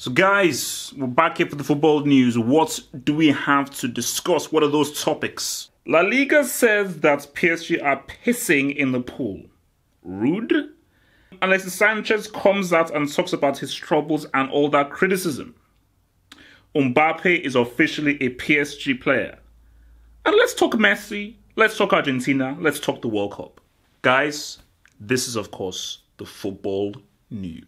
So guys, we're back here for the football news. What do we have to discuss? What are those topics? La Liga says that PSG are pissing in the pool. Rude? Alexis Sanchez comes out and talks about his troubles and all that criticism. Mbappe is officially a PSG player. And let's talk Messi, let's talk Argentina, let's talk the World Cup. Guys, this is of course the football news.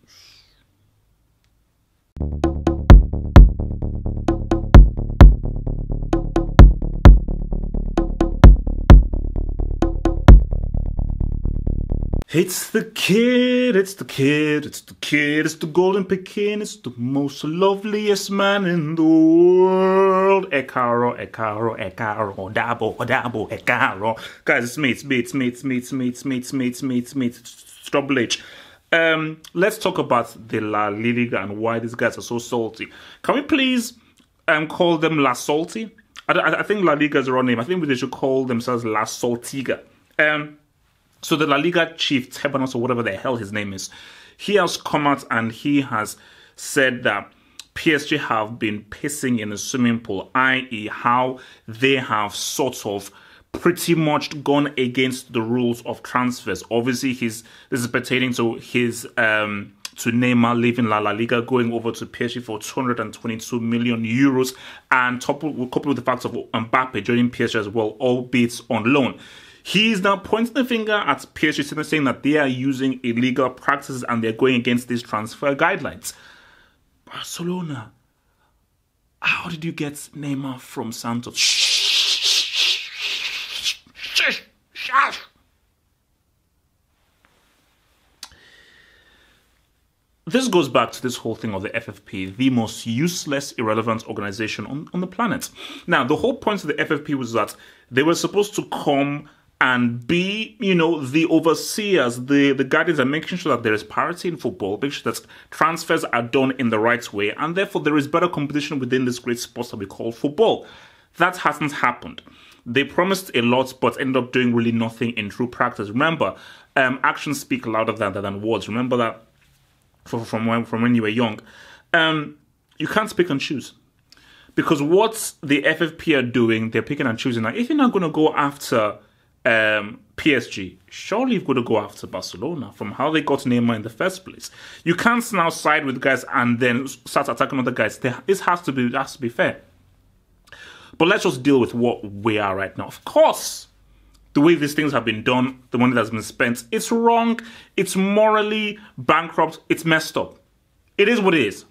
It's the kid, it's the kid, it's the kid, it's the golden Pekin, it's the most loveliest man in the world. Ekaro, Ekaro, Ekaro, Dabo, Dabo, Ekaro. Guys, it's me, Trouble H. Let's talk about the La Liga and why these guys are so salty. Can we please call them La Salty? I think La Liga is the wrong name. I think they should call themselves La Saltiga. So the La Liga chief, Tebanos, or whatever the hell his name is, he has come out and he has said that PSG have been pissing in a swimming pool, i.e. how they have sort of pretty much gone against the rules of transfers. Obviously, this is pertaining to his to Neymar leaving La Liga, going over to PSG for 222 million euros, and coupled with the fact of Mbappe joining PSG as well, albeit on loan. He is now pointing the finger at PSG, saying that they are using illegal practices and they're going against these transfer guidelines. Barcelona, how did you get Neymar from Santos? This goes back to this whole thing of the FFP, the most useless, irrelevant organization on the planet. Now, the whole point of the FFP was that they were supposed to come and be, the overseers, the guardians, and making sure that there is parity in football, make sure that transfers are done in the right way, and therefore there is better competition within this great sport that we call football. That hasn't happened. They promised a lot, but ended up doing really nothing in true practice. Remember, actions speak louder than words. Remember that from when you were young. You can't pick and choose. Because what the FFP are doing, they're picking and choosing. Now, if you're not going to go after PSG, surely you've got to go after Barcelona from how they got Neymar in the first place. You can't now side with guys and then start attacking other guys. This has to be fair. But let's just deal with what we are right now. Of course, the way these things have been done, the money that's been spent, it's wrong, it's morally bankrupt, it's messed up. It is what it is.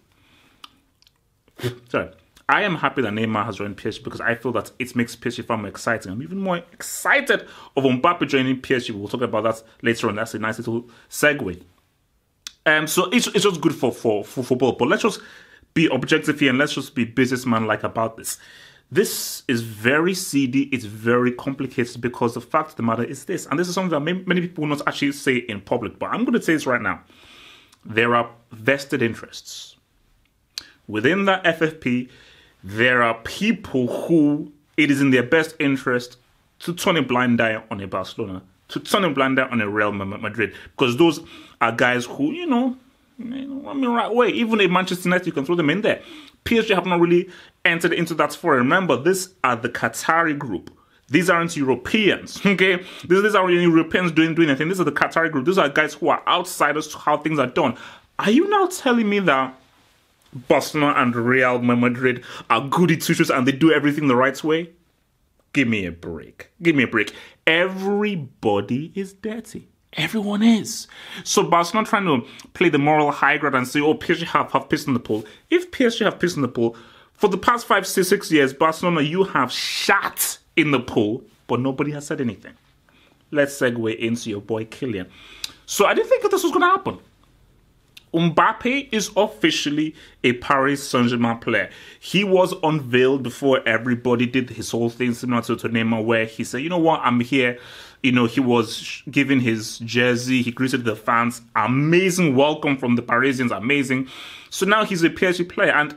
Sorry. I am happy that Neymar has joined PSG because I feel that it makes PSG far more exciting. I'm even more excited of Mbappe joining PSG. We'll talk about that later on. That's a nice little segue. So it's just good for football. But let's just be objective here and let's just be businessman-like about this. This is very seedy. It's very complicated because the fact of the matter is this. And this is something that many people will not actually say in public. But I'm going to say this right now. There are vested interests. Within that FFP, there are people who it is in their best interest to turn a blind eye on a Barcelona, to turn a blind eye on a Real Madrid, because those are guys who, right way. Even in Manchester United, you can throw them in there. PSG have not really entered into that forum. Remember, these are the Qatari group. These aren't Europeans, okay? These aren't Europeans doing anything. These are the Qatari group. These are guys who are outsiders to how things are done. Are you now telling me that Barcelona and Real Madrid are goody two-shoes and they do everything the right way? Give me a break. Give me a break. Everybody is dirty. Everyone is. So Barcelona trying to play the moral high ground and say, oh, PSG have pissed in the pool. If PSG have pissed in the pool, for the past 5-6 years, Barcelona, you have shat in the pool, but nobody has said anything. Let's segue into your boy Kylian. So I didn't think that this was going to happen. Mbappe is officially a Paris Saint-Germain player. He was unveiled before everybody did his whole thing similar to Neymar, where he said, you know what, I'm here. He was given his jersey. He greeted the fans. Amazing welcome from the Parisians. Amazing. So now he's a PSG player. And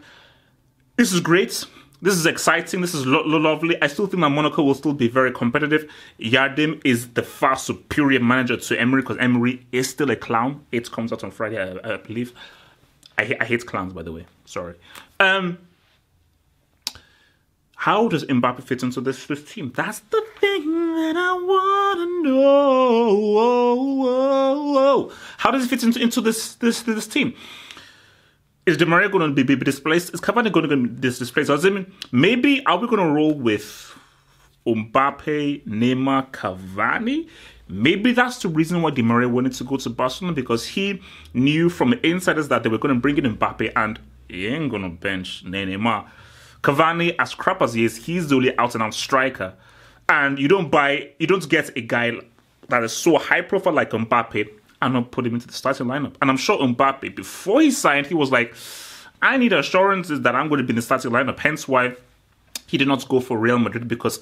this is great. This is exciting. This is lovely. I still think that Monaco will still be very competitive. Yardim is the far superior manager to Emery because Emery is still a clown. It comes out on Friday, I believe. I hate clowns, by the way. Sorry. How does Mbappe fit into this team? That's the thing that I want to know. How does he fit into this team? Is Di Maria going to be displaced? Is Cavani going to be displaced? Does it mean maybe are we going to roll with Mbappe, Neymar, Cavani? Maybe that's the reason why Di Maria wanted to go to Barcelona, because he knew from insiders that they were going to bring in Mbappe and he ain't going to bench Neymar. Cavani, as crap as he is, he's the only out-and-out striker. And you don't get a guy that is so high-profile like Mbappe and not put him into the starting lineup. And I'm sure Mbappe, before he signed, he was like, I need assurances that I'm going to be in the starting lineup. Hence why he did not go for Real Madrid, because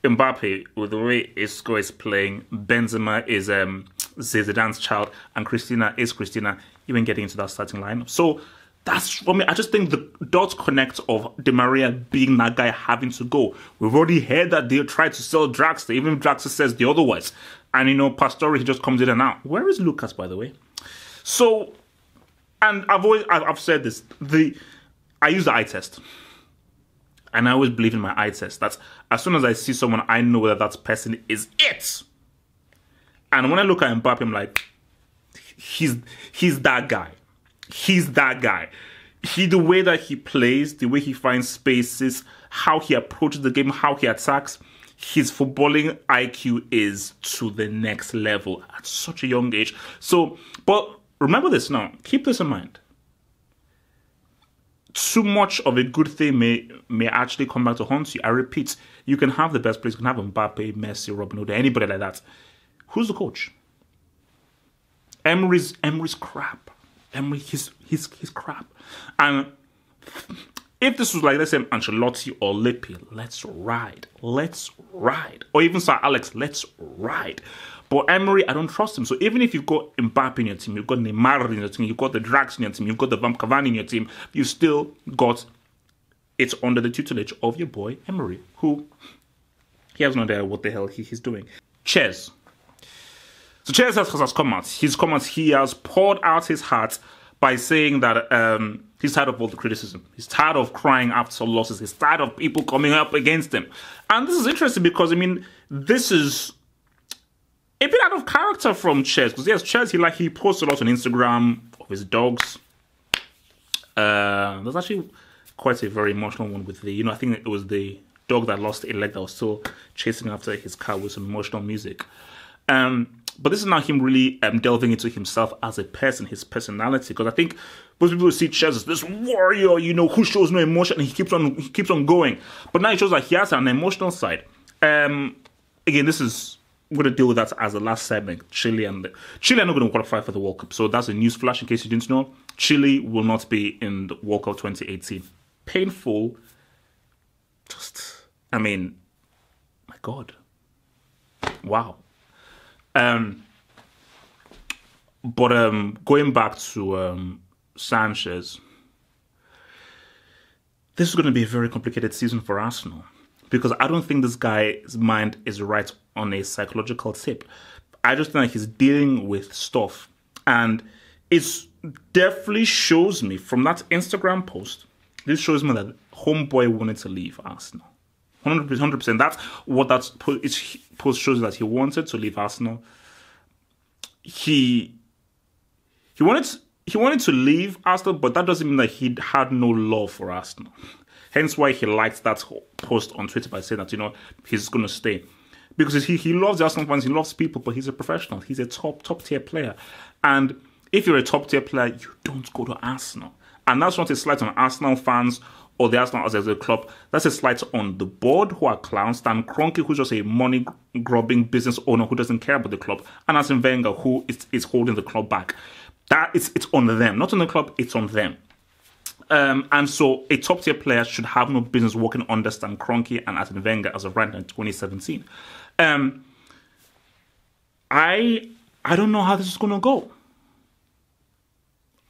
Mbappe, with the way Isco is playing, Benzema is Zidane's child, and Christina is Christina, even getting into that starting lineup. So that's, for me, I just think the dots connect of Di Maria being that guy having to go. We've already heard that they tried to sell Draxler. Even Draxler says the otherwise. And, Pastore, he just comes in and out. Where is Lucas, by the way? So, and I've said this. I use the eye test. And I always believe in my eye test. That's as soon as I see someone, I know whether that person is it. And when I look at Mbappe, I'm like, he's that guy. He's that guy. The way that he plays, the way he finds spaces, how he approaches the game, how he attacks, his footballing IQ is to the next level at such a young age. So, but remember this now. Keep this in mind. Too much of a good thing may actually come back to haunt you. I repeat, you can have the best players. You can have Mbappe, Messi, Robin Hood, anybody like that. Who's the coach? Emery's crap. Emery, he's crap. And if this was like, let's say, Ancelotti or Lippi, let's ride. Or even Sir Alex, let's ride. But Emery, I don't trust him. So even if you've got Mbappe in your team, you've got Neymar in your team, you've got the Drax in your team, you've got the Cavani in your team, you've still got it under the tutelage of your boy Emery, who he has no idea what the hell he's doing. Cheers. So Cheers has come out. He has poured out his heart by saying that he's tired of all the criticism. He's tired of crying after losses. He's tired of people coming up against him. And this is interesting because, this is a bit out of character from Cheers. Because, yes, Cheers, he posts a lot on Instagram of his dogs. There's actually quite a very emotional one with I think it was the dog that lost a leg that was still chasing after his car with some emotional music. But this is now him really delving into himself as a person, his personality. Because I think most people see Cheers as this warrior, who shows no emotion, and he keeps on going. But now he shows that he has an emotional side. Again, we're going to deal with that as the last segment. Chile are not going to qualify for the World Cup. So that's a news flash in case you didn't know. Chile will not be in the World Cup 2018. Painful. My God. Wow. But going back to Sanchez, this is going to be a very complicated season for Arsenal, because I don't think this guy's mind is right on a psychological tip. I just think he's dealing with stuff, and it definitely shows me from that Instagram post. This shows me that homeboy wanted to leave Arsenal. 100%. That's what that post shows, that he wanted to leave Arsenal. He wanted to leave Arsenal, but that doesn't mean that he had no love for Arsenal. Hence why he liked that post on Twitter by saying that, he's going to stay. Because he loves the Arsenal fans, he loves people, but he's a professional. He's a top tier player. And if you're a top tier player, you don't go to Arsenal. And that's not a slight on Arsenal fans or the Arsenal as a club. That's a slight on the board, who are clowns. Dan Kroenke, who's just a money-grubbing business owner who doesn't care about the club. And Arsene Wenger, who is holding the club back. It's on them. Not on the club, it's on them. And so a top-tier player should have no business working under Stan Kroenke and Arsene Wenger as of right now in 2017. I don't know how this is going to go.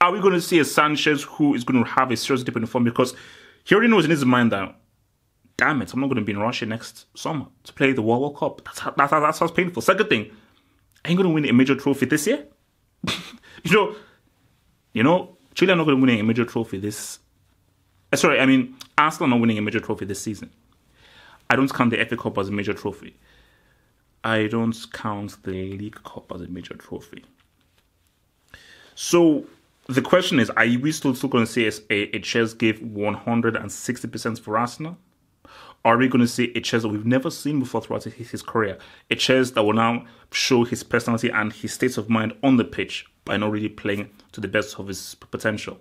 Are we going to see a Sanchez who is going to have a serious dip in form? Because he already knows in his mind that, damn it, I'm not going to be in Russia next summer to play the World Cup. That sounds painful. Second thing, I ain't going to win a major trophy this year. Chile are not going to win a major trophy this Arsenal not winning a major trophy this season. I don't count the FA Cup as a major trophy. I don't count the League Cup as a major trophy. So the question is, are we still going to say a Chelsea gave 160% for Arsenal? Or are we going to see a Chelsea that we've never seen before throughout his career? A Chelsea that will now show his personality and his state of mind on the pitch by not really playing to the best of his potential.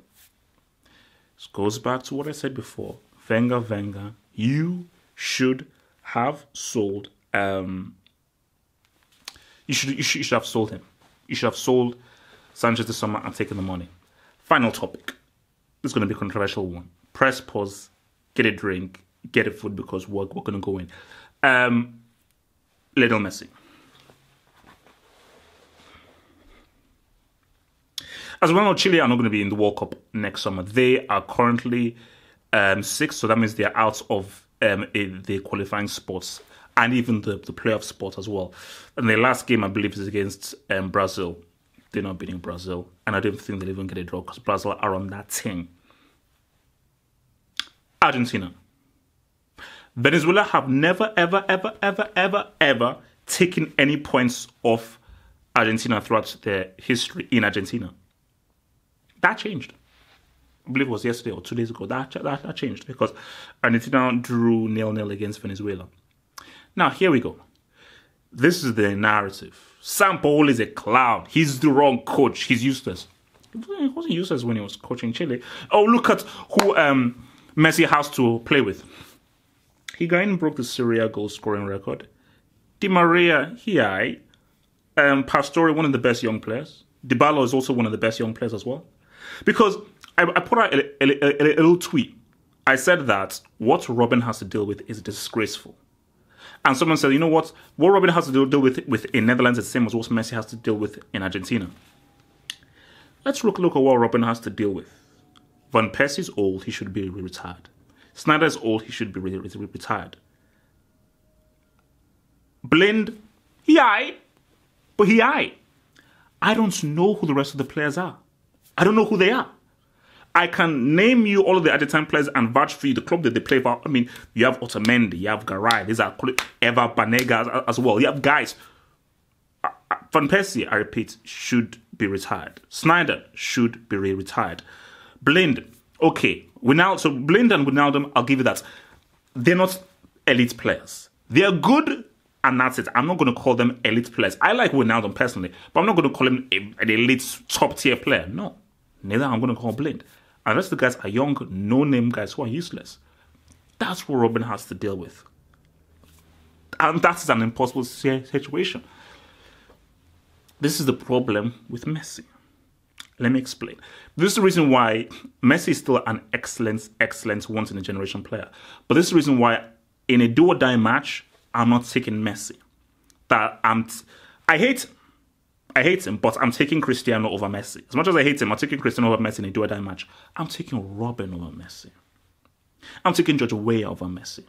This goes back to what I said before. Wenger, you should have sold. You should have sold him. You should have sold Sanchez this summer and taken the money. Final topic. This is going to be a controversial one. Press pause. Get a drink. Get a food because we're going to go in. Lionel Messi. As well, Chile are not going to be in the World Cup next summer. They are currently sixth, so that means they're out of the qualifying spots and even the playoff spot as well. And their last game, I believe, is against Brazil. They're not beating Brazil, and I don't think they'll even get a draw because Brazil are on that team. Argentina. Venezuela have never, ever taken any points off Argentina throughout their history in Argentina. That changed. I believe it was yesterday or 2 days ago. That changed because Argentina drew 0-0 against Venezuela. Now, here we go. This is the narrative. Sampaoli is a clown. He's the wrong coach. He's useless. He wasn't useless when he was coaching Chile. Oh, look at who Messi has to play with. Higuain broke the Serie A goal scoring record. Di Maria, Pastore, one of the best young players. Dybala is also one of the best young players as well. Because I put out a little tweet. I said that what Robin has to deal with is disgraceful. And someone said, you know what? What Robin has to deal with in Netherlands is the same as what Messi has to deal with in Argentina. Let's look at what Robin has to deal with. Van Persie's old, he should be retired. Sneijder's old, he should be retired. Blind, but I don't know who the rest of the players are. I don't know who they are. I can name you all of the Argentine players and vouch for you the club that they play for. I mean, you have Otamendi, you have Garay, these are Eva Banega as well. You have guys. Van Persie, I repeat, should be retired. Sneijder should be retired. Blind, okay. So Blind and Wijnaldum, I'll give you that. They're not elite players. They're good, and that's it. I'm not going to call them elite players. I like Wijnaldum personally, but I'm not going to call him an elite top-tier player. No. Neither I'm going to call Blind. And the rest of the guys are young, no-name guys who are useless. That's what Robin has to deal with. And that is an impossible situation. This is the problem with Messi. Let me explain. This is the reason why Messi is still an excellent, once-in-a-generation player. But this is the reason why in a do-or-die match, I'm not taking Messi. I hate him, but I'm taking Cristiano over Messi. As much as I hate him, I'm taking Cristiano over Messi in a do-or-die match. I'm taking Robin over Messi. I'm taking George Weah over Messi.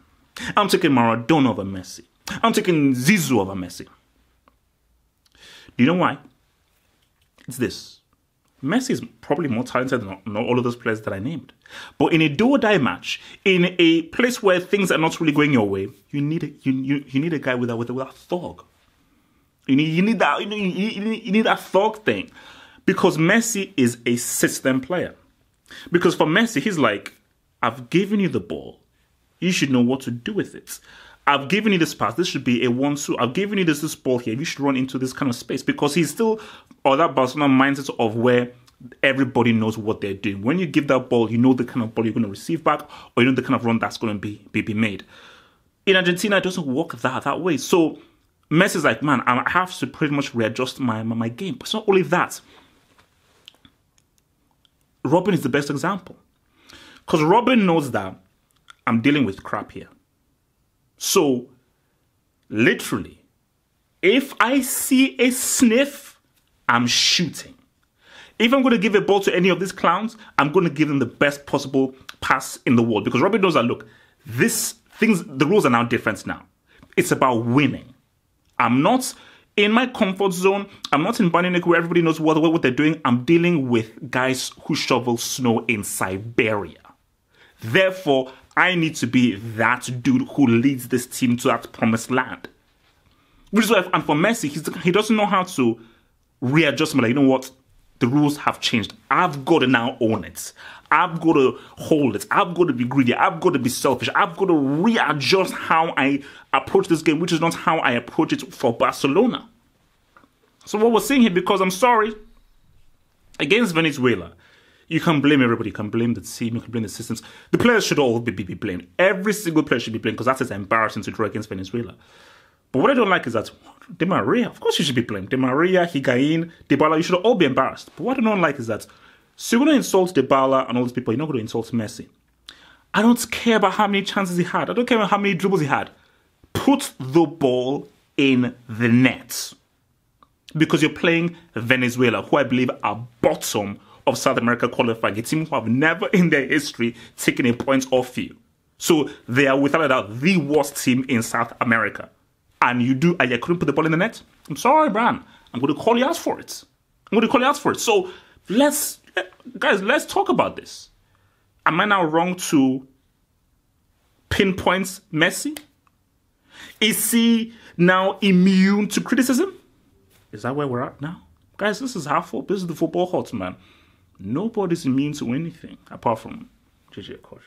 I'm taking Maradona over Messi. I'm taking Zizou over Messi. Do you know why? It's this. Messi is probably more talented than all of those players that I named. But in a do-or-die match, in a place where things are not really going your way, you need a guy with a thug. You need that thug thing. Because Messi is a system player. Because for Messi, he's like, I've given you the ball. You should know what to do with it. I've given you this pass. This should be a 1-2. I've given you this ball here. You should run into this kind of space. Because he's still on that Barcelona mindset of where everybody knows what they're doing. When you give that ball, you know the kind of ball you're going to receive back, or you know the kind of run that's going to be made. In Argentina, it doesn't work that way. So Messi's like, man, I have to pretty much readjust my game. But it's not only that. Robin is the best example. Because Robin knows that I'm dealing with crap here. So, literally, if I see a sniff, I'm shooting. If I'm going to give a ball to any of these clowns, I'm going to give them the best possible pass in the world. Because Robin knows that, look, the rules are now different now. It's about winning. I'm not in my comfort zone. I'm not in Banyunik where everybody knows what they're doing. I'm dealing with guys who shovel snow in Siberia. Therefore, I need to be that dude who leads this team to that promised land. Which is why, and for Messi, he doesn't know how to readjust. Like, you know what? The rules have changed. I've got to now own it. I've got to hold it. I've got to be greedy. I've got to be selfish. I've got to readjust how I approach this game, which is not how I approach it for Barcelona. So what we're seeing here, because I'm sorry, against Venezuela, you can blame everybody. You can blame the team. You can blame the systems. The players should all be blamed. Every single player should be blamed because that is embarrassing to draw against Venezuela. But what I don't like is that Di Maria, of course you should be blamed. Di Maria, Higuain, Dybala, you should all be embarrassed. But what I don't like is that, so you're going to insult Dybala and all these people, you're not going to insult Messi. I don't care about how many chances he had. I don't care about how many dribbles he had. Put the ball in the net. Because you're playing Venezuela, who I believe are bottom of South America qualifying, a team who have never in their history taken a point off you. So they are without a doubt the worst team in South America. And you couldn't put the ball in the net? I'm sorry, Bran. I'm going to call you out for it. So let's talk about this. Am I now wrong to pinpoint Messi? Is he now immune to criticism? Is that where we're at now? Guys, this is this is the football hot, man. Nobody's immune to anything apart from JJ Koch.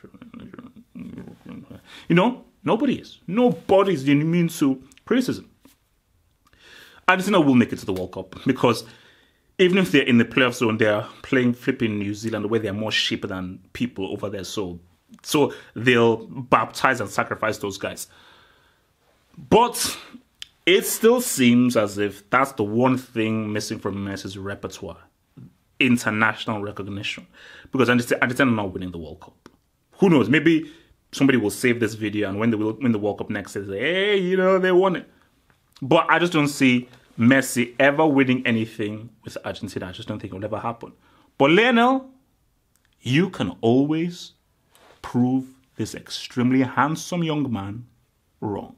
You know, nobody is. Nobody's immune to criticism. Argentina will make it to the World Cup because even if they're in the playoff zone, they're playing flipping New Zealand where they're more sheep than people over there. So they'll baptize and sacrifice those guys. But it still seems as if that's the one thing missing from Messi's repertoire. International recognition. Because Argentina are not winning the World Cup. Who knows? Maybe somebody will save this video and when they will win the World Cup next, they say, hey, they won it. But I just don't see Messi ever winning anything with Argentina. I just don't think it will ever happen. But Lionel, you can always prove this extremely handsome young man wrong.